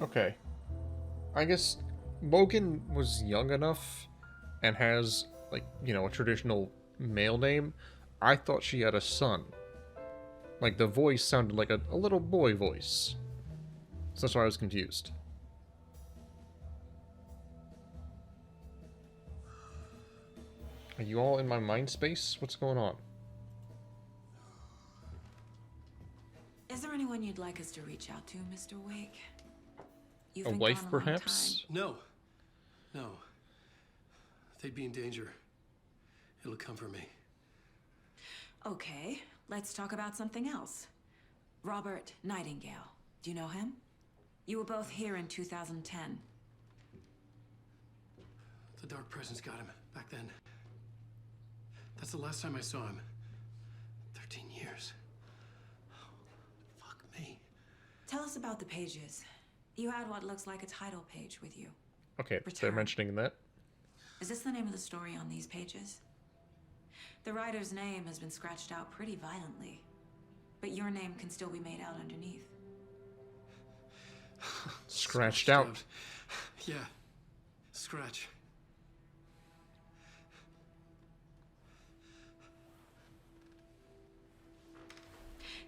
Okay. I guess Logan was young enough and has, like, a traditional male name. I thought she had a son. Like, the voice sounded like a little boy voice. So that's why I was confused. Are you all in my mind space? What's going on? Is there anyone you'd like us to reach out to, Mr. Wake? You've A been wife, gone a long perhaps? time. No. No. They'd be in danger. It'll come for me. Okay, let's talk about something else. Robert Nightingale. Do you know him? You were both here in 2010. The Dark Presence got him back then. That's the last time I saw him. 13 years. Oh, fuck me. Tell us about the pages. You had what looks like a title page with you. Okay, they're Return. mentioning that. Is this the name of the story on these pages? The writer's name has been scratched out pretty violently, but your name can still be made out underneath. Scratched out. Yeah. Scratch.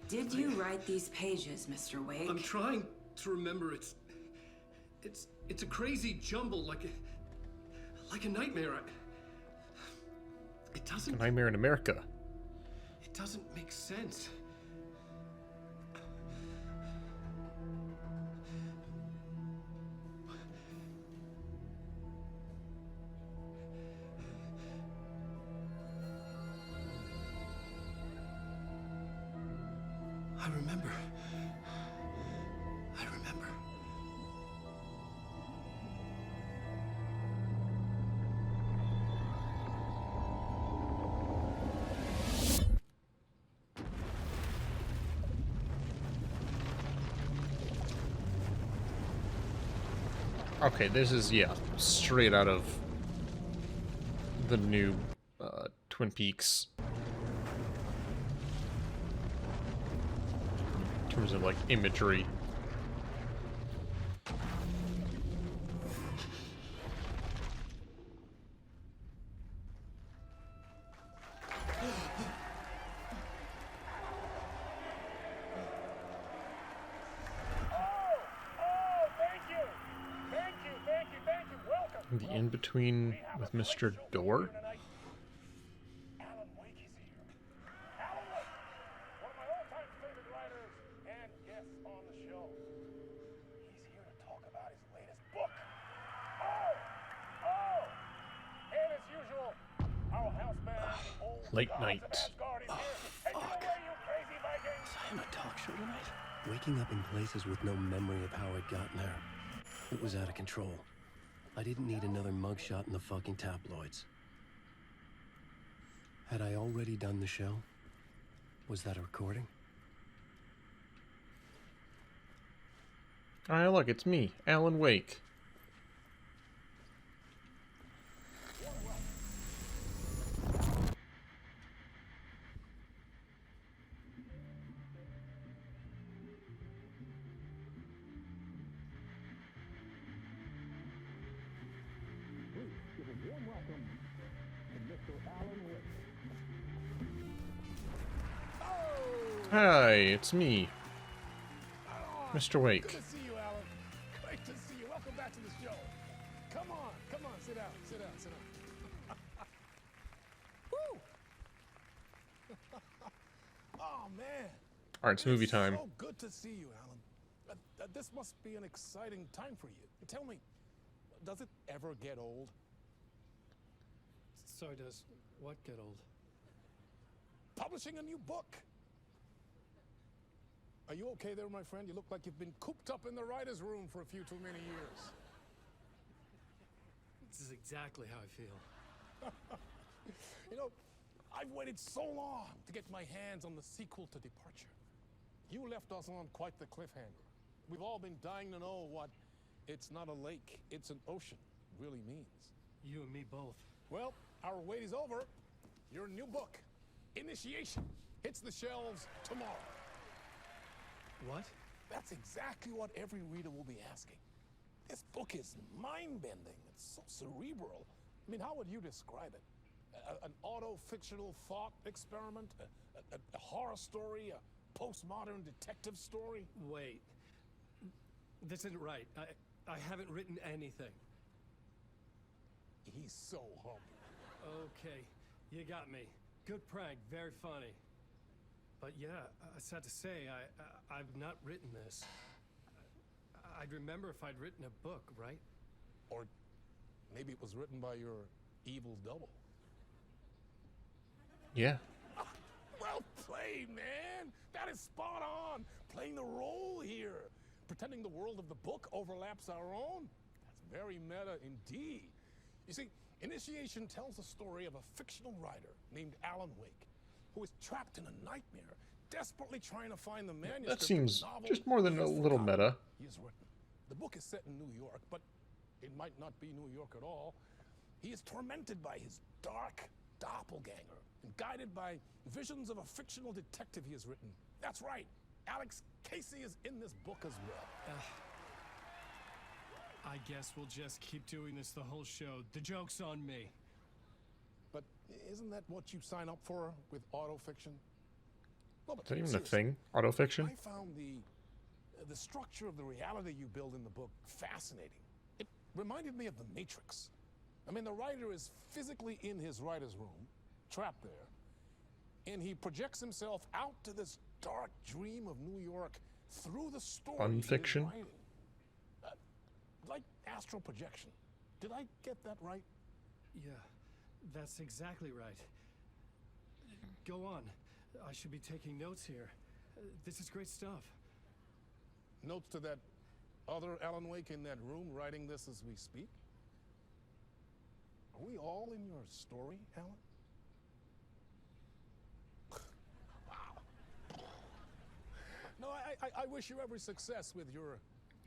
Did you write these pages, Mr. Wake? I'm trying to remember. It's a crazy jumble, like a nightmare. It doesn't. A Nightmare in America. It doesn't make sense. I remember. I remember. Okay, this is, straight out of the new Twin Peaks. In terms of, like, imagery. The in-between with Mr. Door? Alan Wake is here. Alan Wake, one of my all-time favorite writers and guests on the show. He's here to talk about his latest book. Oh! And as usual, our house band, the old Late gods night. of Asgard is here. Take it away, you crazy Vikings! Was I on a talk show tonight? Waking up in places with no memory of how I'd gotten there. It was out of control. I didn't need another mugshot in the fucking tabloids. Had I already done the show? Was that a recording? Ah, look, it's me, Alan Wake. Hi, it's me, Mr. Wake. Good to see you, Alan. Great to see you. Welcome back to the show. Come on, sit down, sit down. Woo! Oh, man. Alright, it's movie time. So good to see you, Alan. This must be an exciting time for you. Tell me, does it ever get old? So does what get old? Publishing a new book. Are you okay there, my friend? You look like you've been cooped up in the writer's room for a few too many years. This is exactly how I feel. You know, I've waited so long to get my hands on the sequel to Departure. You left us on quite the cliffhanger. We've all been dying to know what "it's not a lake, it's an ocean" really means. You and me both. Well, our wait is over. Your new book, Initiation, hits the shelves tomorrow. What? That's exactly what every reader will be asking. This book is mind-bending. It's so cerebral. I mean, how would you describe it? An auto-fictional thought experiment? A horror story? A postmodern detective story? Wait. This isn't right. I haven't written anything. He's so humble. Okay, you got me. Good prank, very funny. But yeah, sad to say, I've not written this. I'd remember if I'd written a book, right? Or maybe it was written by your evil double. Yeah. Well played, man! That is spot on! Playing the role here. Pretending the world of the book overlaps our own. That's very meta indeed. You see, Initiation tells the story of a fictional writer named Alan Wake, who is trapped in a nightmare, desperately trying to find the manuscript That seems of the novel just more than he a has little forgotten meta. he has written. The book is set in New York, but it might not be New York at all. He is tormented by his dark doppelganger and guided by visions of a fictional detective he has written. That's right, Alex Casey is in this book as well. I guess we'll just keep doing this the whole show. The joke's on me. But isn't that what you sign up for with autofiction? Well, Is that even a seriously, thing? Autofiction? I found the structure of the reality you build in the book fascinating. It reminded me of The Matrix. I mean, the writer is physically in his writer's room, trapped there, and he projects himself out to this dark dream of New York through the story he is Unfiction? writing. Like astral projection. Did I get that right? Yeah, that's exactly right. Go on. I should be taking notes here. This is great stuff. Notes to that other Alan Wake in that room writing this as we speak? Are we all in your story, Alan? Wow. No, I wish you every success with your...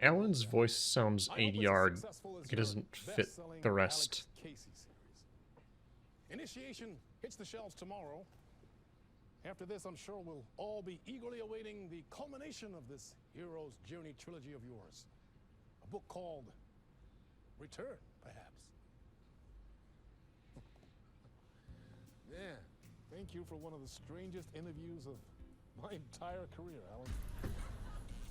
Alan's voice sounds I hope it's as ADR'd. successful as Like it your doesn't fit best-selling the rest. Alex Casey series. Initiation hits the shelves tomorrow. After this, I'm sure we'll all be eagerly awaiting the culmination of this hero's journey trilogy of yours. A book called Return, perhaps. Yeah, thank you for one of the strangest interviews of my entire career, Alan.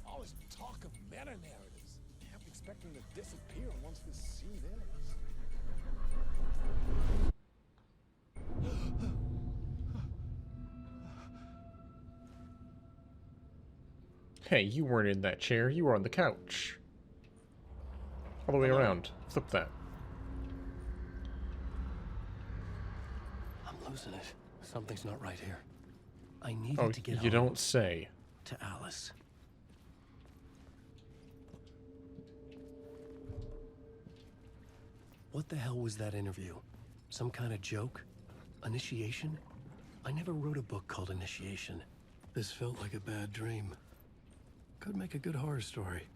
All this talk of meta-narratives. I'm expecting to disappear once this scene ends. Hey, you weren't in that chair, you were on the couch. All the way around. Flip that. I'm losing it. Something's not right here. I needed Oh, to get you home don't say. to Alice. What the hell was that interview? Some kind of joke? Initiation? I never wrote a book called Initiation. This felt like a bad dream. Could make a good horror story.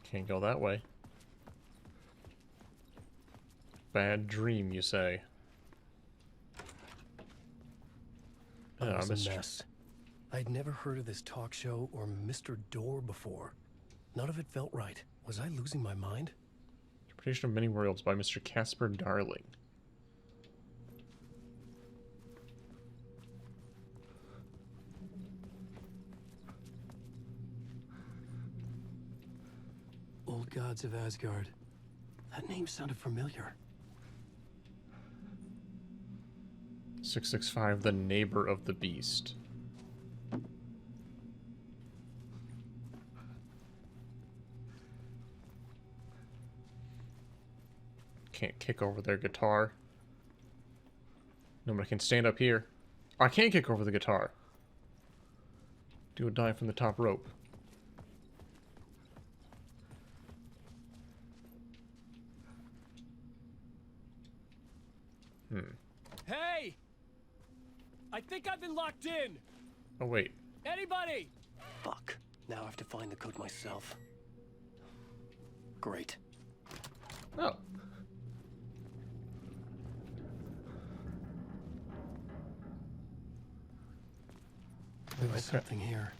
Can't go that way. Bad dream, you say. I Ah, was a Mr. mess. I'd never heard of this talk show or Mr. Door before. None of it felt right. Was I losing my mind? Interpretation of Many Worlds by Mr. Casper Darling. Old Gods of Asgard. That name sounded familiar. 665, The Neighbor of the Beast. Can't kick over their guitar. Nobody can stand up here. I can't kick over the guitar. Do a dive from the top rope. Hey! I think I've been locked in! Oh, wait. Anybody? Fuck. Now I have to find the code myself. Great. Oh. There was something here.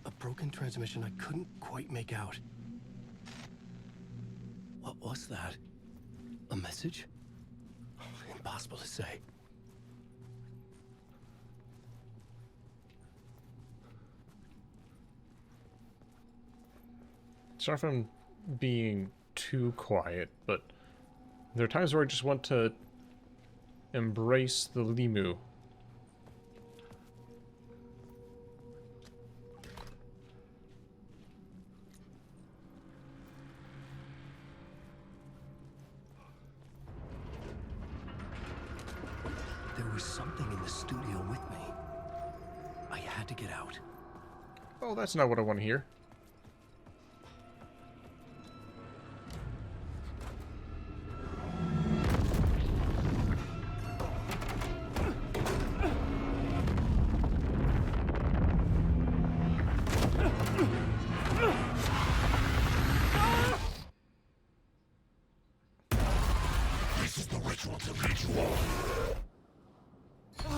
A broken transmission I couldn't quite make out. What was that? A message? Impossible to say. Sorry if I'm being too quiet, but there are times where I just want to embrace the Limu. There was something in the studio with me. I had to get out. Oh, that's not what I want to hear.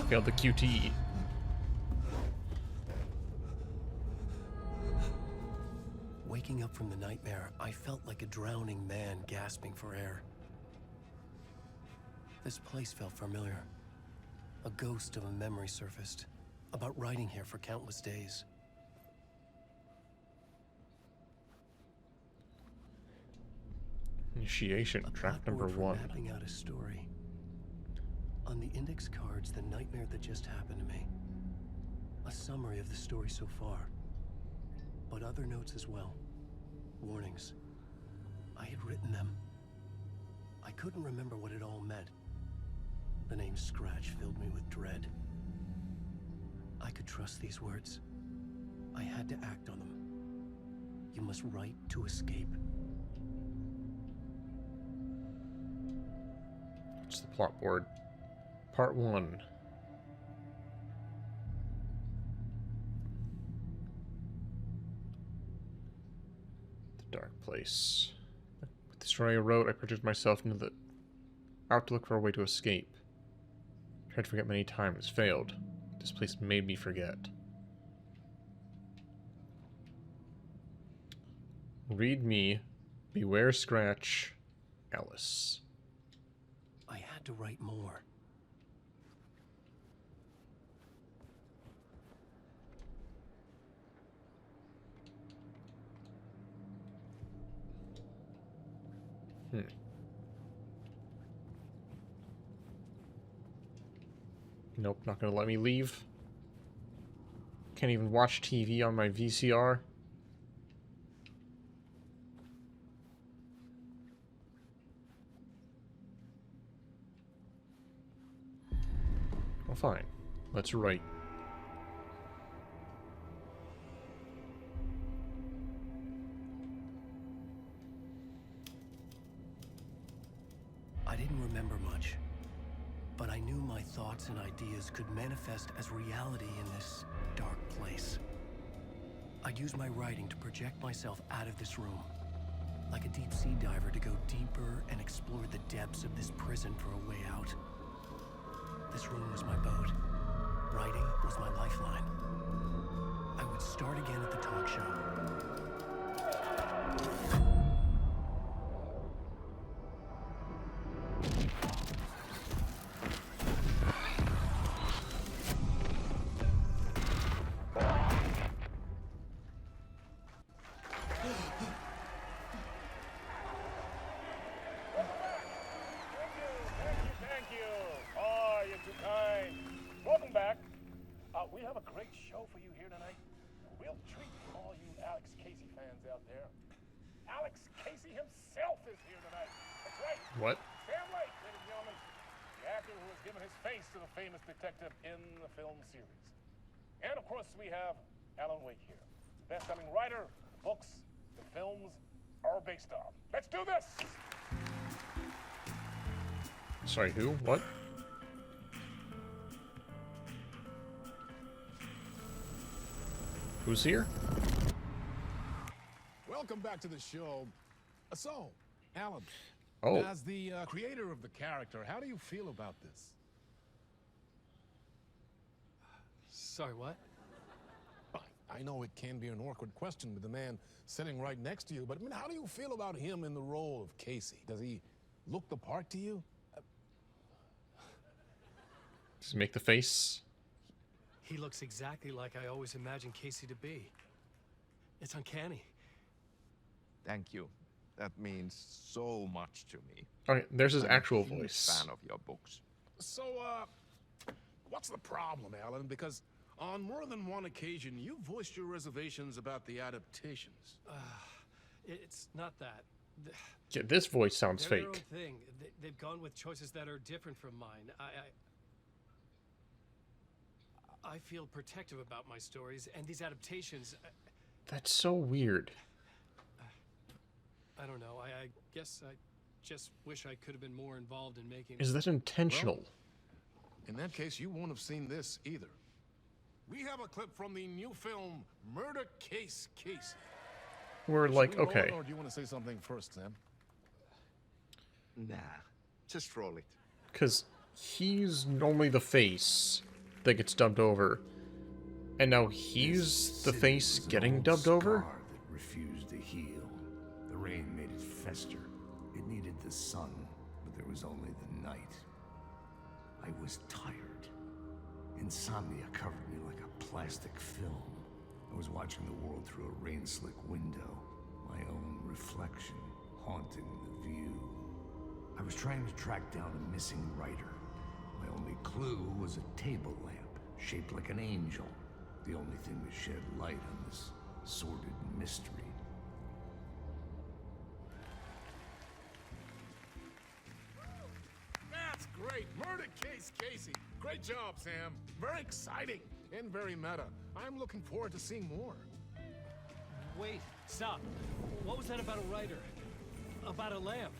Failed the QTE. Waking up from the nightmare, I felt like a drowning man gasping for air. This place felt familiar. A ghost of a memory surfaced, about riding here for countless days. Initiation, draft number Blackboard for 1. mapping out a story. On the index cards, the nightmare that just happened to me. A summary of the story so far. But other notes as well. Warnings. I had written them. I couldn't remember what it all meant. The name Scratch filled me with dread. I could trust these words. I had to act on them. You must write to escape. It's the plot board. Part 1. The dark place. With the story I wrote, I pictured myself into the out to look for a way to escape. Tried to forget many times, failed. This place made me forget. Read me, beware Scratch, Alice. I had to write more. Nope, not gonna let me leave. Can't even watch TV on my VCR. Well, fine. Let's write. I didn't remember much, but I knew my thoughts and ideas could manifest as reality in this dark place. I'd use my writing to project myself out of this room, like a deep sea diver to go deeper and explore the depths of this prison for a way out. This room was my boat. Writing was my lifeline. I would start again at the talk show. Thank you. Oh, you're too kind. Welcome back. We have a great show for you here tonight. We'll treat all you Alex Casey fans out there. Alex Casey himself is here tonight. That's right. What? Sam Lake, ladies and gentlemen. The actor who has given his face to the famous detective in the film series. And of course, we have Alan Wake here. Best-selling writer, books, the films are based on. Let's do this! Sorry, who? What? Who's here? Welcome back to the show. So, Alan, Oh, as the creator of the character, how do you feel about this? Sorry, what? I know it can be an awkward question with the man sitting right next to you, but I mean, how do you feel about him in the role of Casey? Does he look the part to you? Just make the face. He looks exactly like I always imagined Casey to be. It's uncanny. Thank you. That means so much to me. Okay, there's his I'm actual a huge voice. fan of your books. So, what's the problem, Alan? Because on more than one occasion, you voiced your reservations about the adaptations. It's not that. Yeah, this voice sounds They're their own fake. thing. They've gone with choices that are different from mine. I feel protective about my stories, and these adaptations. That's so weird. I don't know. I guess I just wish I could have been more involved in making. Is that intentional? In that case, you won't have seen this either. We have a clip from the new film, Murder Case Casey. We're Should like, we roll okay. it, or do you want to say something first, Sam? Nah, just roll it. Because he's normally the face that gets dubbed over. And now he's the face getting dubbed over? Scar that refused to heal. The rain made it fester. It needed the sun, but there was only the night. I was tired. Insomnia covered me like a plastic film. I was watching the world through a rain-slick window, my own reflection haunting the view. I was trying to track down a missing writer. My only clue was a table lamp, shaped like an angel. The only thing that shed light on this sordid mystery. That's great. Murder Case Casey. Great job, Sam. Very exciting and very meta. I'm looking forward to seeing more. Wait, stop. What was that about a writer? About a lamp?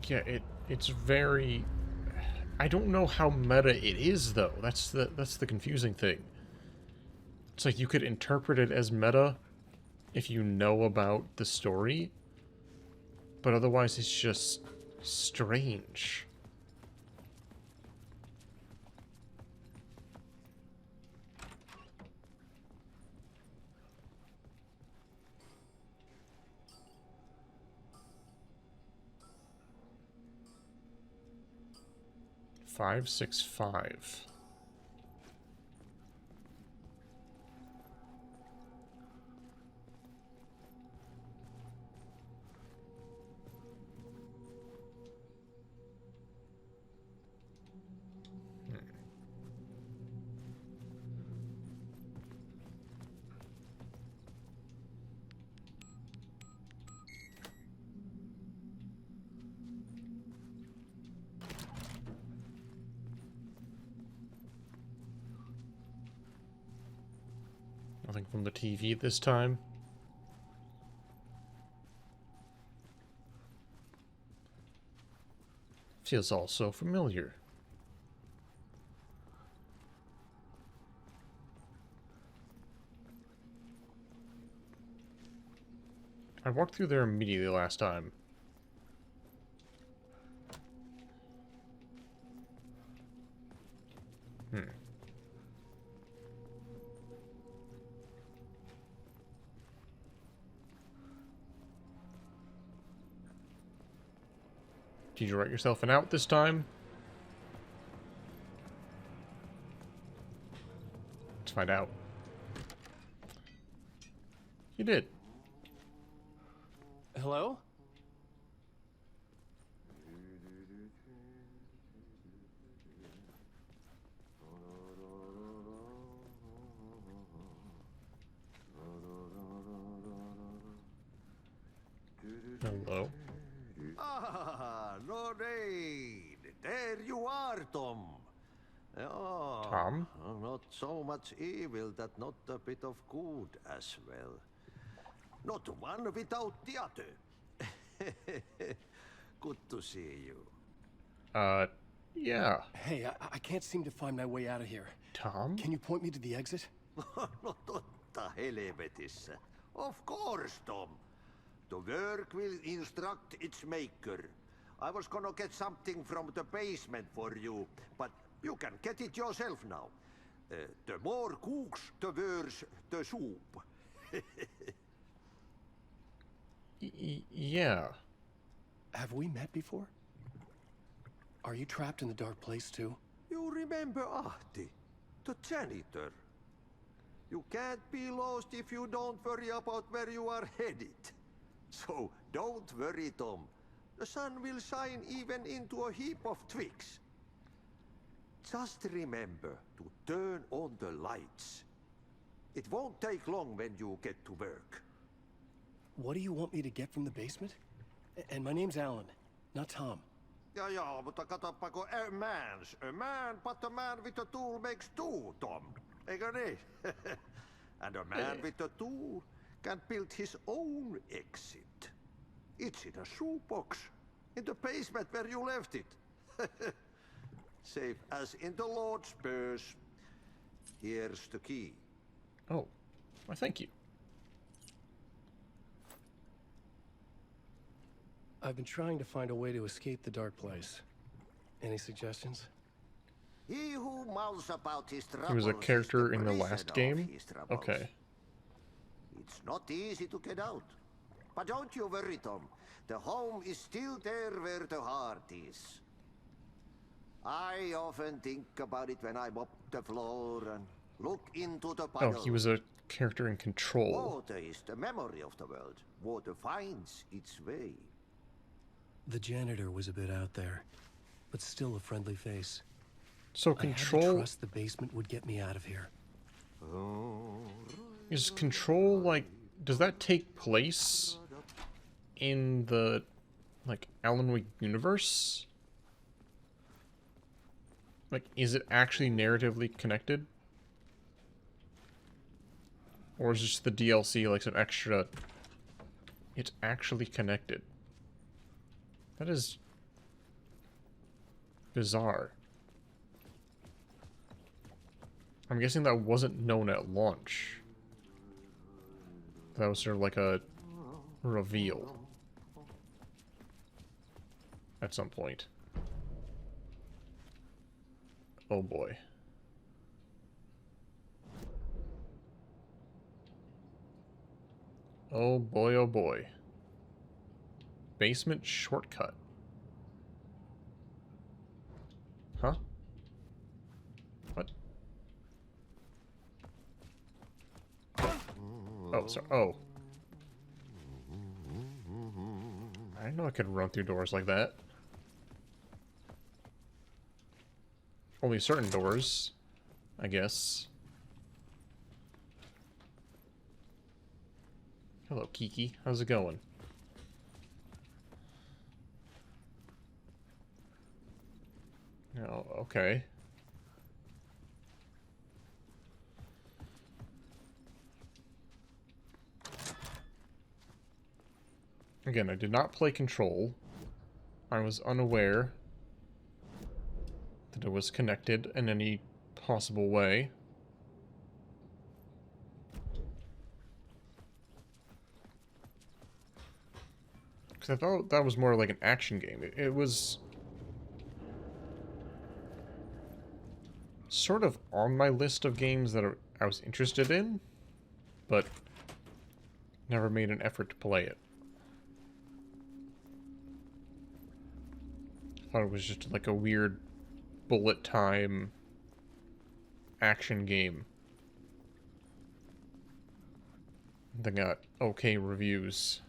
Yeah, it's very... I don't know how meta it is, though. That's the confusing thing. It's like you could interpret it as meta if you know about the story, but otherwise it's just strange. Five, 6, 5. Nothing from the TV this time. Feels all so familiar. I walked through there immediately last time. Did you write yourself an out this time? Let's find out. You did. Hello? Hello. Ah, Lorraine! There you are, Tom. Oh, Tom? Not so much evil that not a bit of good as well. Not one without the other. Good to see you. Yeah. Hey, I can't seem to find my way out of here. Tom? Can you point me to the exit? Not Totta helvetissä. Of course, Tom. The work will instruct its maker. I was gonna get something from the basement for you, but you can get it yourself now. The more cooks, the worse the soup. Yeah. Have we met before? Are you trapped in the dark place too? You remember Ahti, the janitor. You can't be lost if you don't worry about where you are headed. So don't worry, Tom. The sun will shine even into a heap of twigs. Just remember to turn on the lights. It won't take long when you get to work. What do you want me to get from the basement? And my name's Alan, not Tom. Ja, mutta katsopako a man, but a man with a tool makes two, Tom. Eikö niin? And a man with a tool can build his own exit. It's in a shoebox, in the basement where you left it. Safe as in the Lord's purse. Here's the key. Oh, well, thank you. I've been trying to find a way to escape the dark place. Any suggestions? He who mouths about his troubles He was a character is in the prison last of game? his troubles. Okay. It's not easy to get out. But don't you worry, Tom. The home is still there where the heart is. I often think about it when I mop the floor and look into the Oh, puddle. he was a character in Control. Water is the memory of the world. Water finds its way. The janitor was a bit out there, but still a friendly face. So I had to Control trust the basement would get me out of here. is Control like? Does that take place in the like Alan Wake universe? Like, is it actually narratively connected? Or is just the DLC like some extra... It's actually connected. That is... bizarre. I'm guessing that wasn't known at launch. That was sort of like a reveal. At some point. Oh boy. Oh boy, oh boy. Basement shortcut. Huh? What? Oh, sorry. Oh. I didn't know I could run through doors like that. Only certain doors, I guess. Hello, Kiki. How's it going? Oh, okay. Again, I did not play Control. I was unaware that it was connected in any possible way. Because I thought that was more like an action game. It was sort of on my list of games that I was interested in, but never made an effort to play it. I thought it was just like a weird bullet time action game that got okay reviews.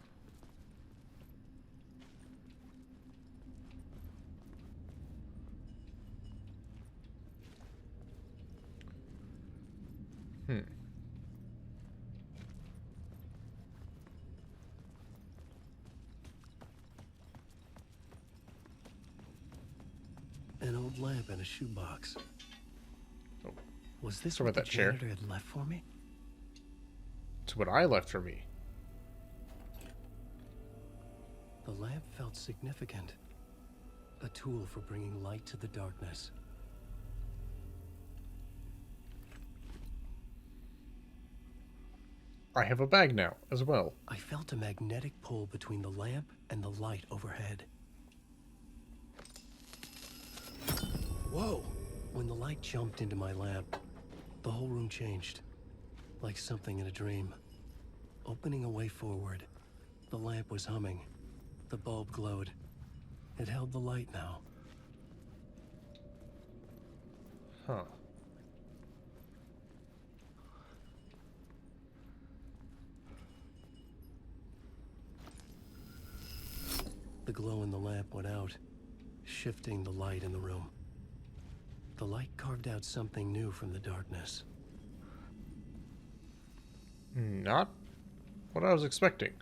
An old lamp and a shoebox. Oh. Was this So what about the that chair? janitor had left for me? It's what I left for me. The lamp felt significant. A tool for bringing light to the darkness. I have a bag now, as well. I felt a magnetic pull between the lamp and the light overhead. Whoa! When the light jumped into my lamp, the whole room changed, like something in a dream. Opening a way forward, the lamp was humming. The bulb glowed. It held the light now. Huh. The glow in the lamp went out, shifting the light in the room. The light carved out something new from the darkness. Not what I was expecting.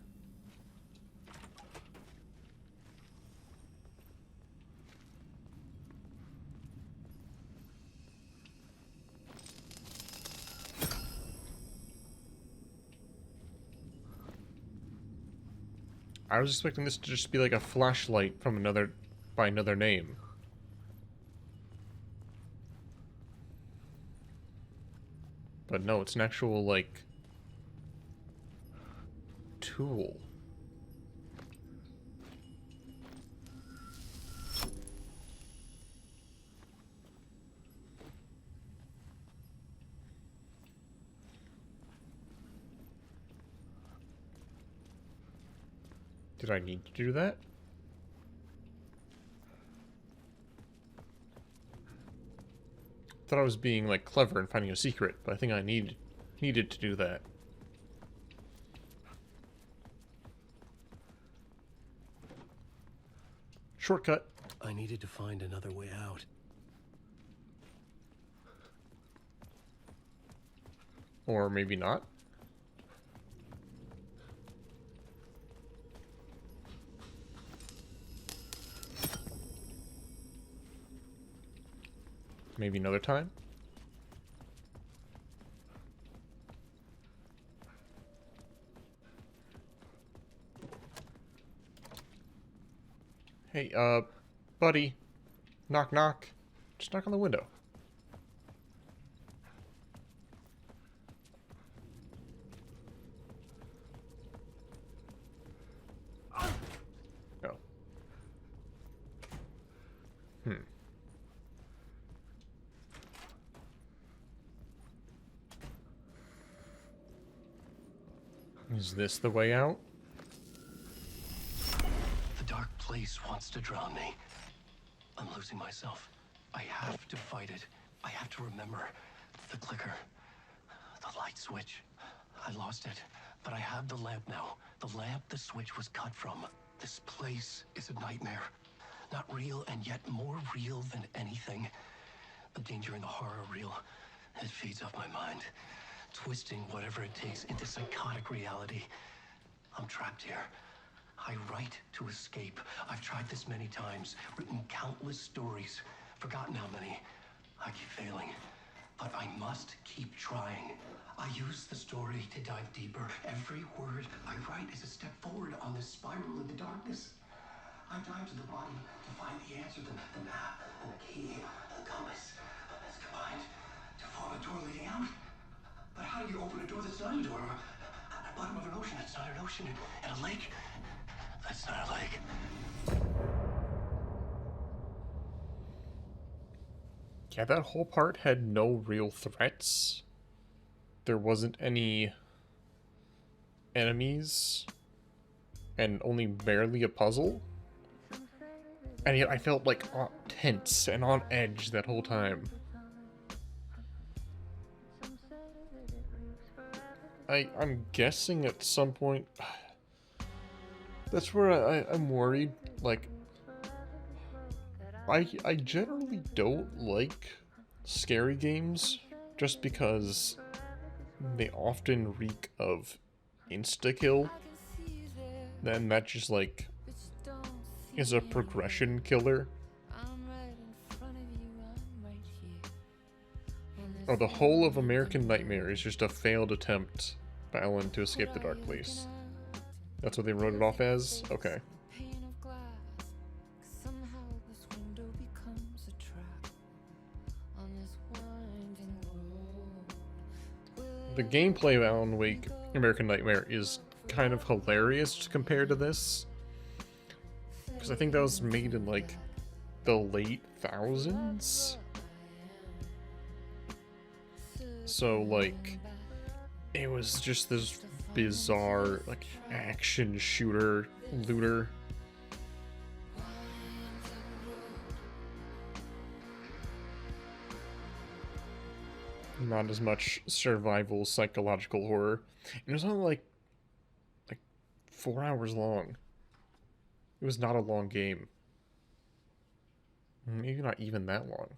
I was expecting this to just be like a flashlight from by another name. But no, it's an actual, like, tool. Did I need to do that? Thought I was being, like, clever and finding a secret, but I think I needed to do that. Shortcut. I needed to find another way out. Or maybe not. Maybe another time? Hey, buddy. Knock, knock. Just knock on the window. Oh. Is this the way out? The dark place wants to drown me. I'm losing myself. I have to fight it. I have to remember the clicker, the light switch. I lost it, but I have the lamp now. The lamp the switch was cut from. This place is a nightmare. Not real, and yet more real than anything. The danger and the horror are real. It feeds off my mind, twisting whatever it takes into psychotic reality. I'm trapped here. I write to escape. I've tried this many times, written countless stories, forgotten how many. I keep failing, but I must keep trying. I use the story to dive deeper. Every word I write is a step forward on this spiral in the darkness. I dive to the bottom to find the answer, the map, and the key, and the compass. It's combined to form a door leading out. But how do you open a door that's not a door? At the bottom of an ocean that's not an ocean, and a lake that's not a lake. Yeah, that whole part had no real threats. There wasn't any enemies, and only barely a puzzle. And yet I felt like tense and on edge that whole time. I'm guessing at some point that's where I'm worried. Like, I generally don't like scary games just because they often reek of insta-kill. Then that just, like, is a progression killer. Oh, the whole of American Nightmare is just a failed attempt by Ellen to escape the dark place. That's what they wrote it off as? Okay. The gameplay of Alan Wake American Nightmare is kind of hilarious compared to this. Because I think that was made in, like, the late thousands. So, like, it was just this bizarre, like, action shooter, looter. Not as much survival psychological horror. And it was only like 4 hours long. It was not a long game. Maybe not even that long.